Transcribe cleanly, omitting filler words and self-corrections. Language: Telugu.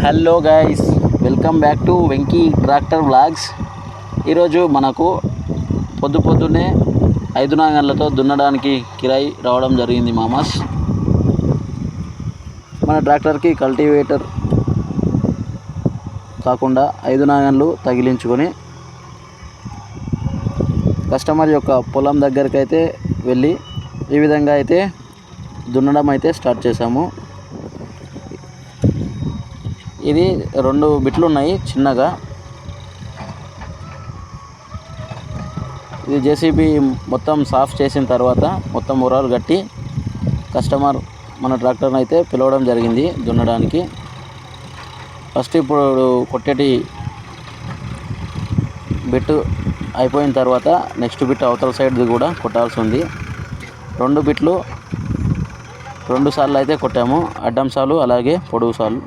Hello guys, welcome back to Venky tractor vlogs. ఈరోజు మనకు పొద్దున్నే 5 నాగన్లతో దున్నడానికి కిరాయి రావడం జరిగింది మామాస్. మన ట్రాక్టర్కి కల్టివేటర్ కాకుండా 5 నాగన్లు తగిలించుకొని కస్టమర్ యొక్క పొలం దగ్గరికి అయితే వెళ్ళి ఈ విధంగా అయితే దున్నడం అయితే స్టార్ట్ చేశాము. ఇది 2 బిట్లు ఉన్నాయి చిన్నగా. ఇది జేసీబీ మొత్తం సాఫ్ చేసిన తర్వాత మొత్తం ఉరాలు కట్టి కస్టమర్ మన ట్రాక్టర్ని అయితే పిలవడం జరిగింది దున్నడానికి. ఫస్ట్ ఇప్పుడు కొట్టేటి బిట్ అయిపోయిన తర్వాత నెక్స్ట్ బిట్ అవతల సైడ్ది కూడా కొట్టాల్సి ఉంది. 2 బిట్లు 2 సార్లు అయితే కొట్టాము, అడ్డం సాలు అలాగే పొడవు సాలు.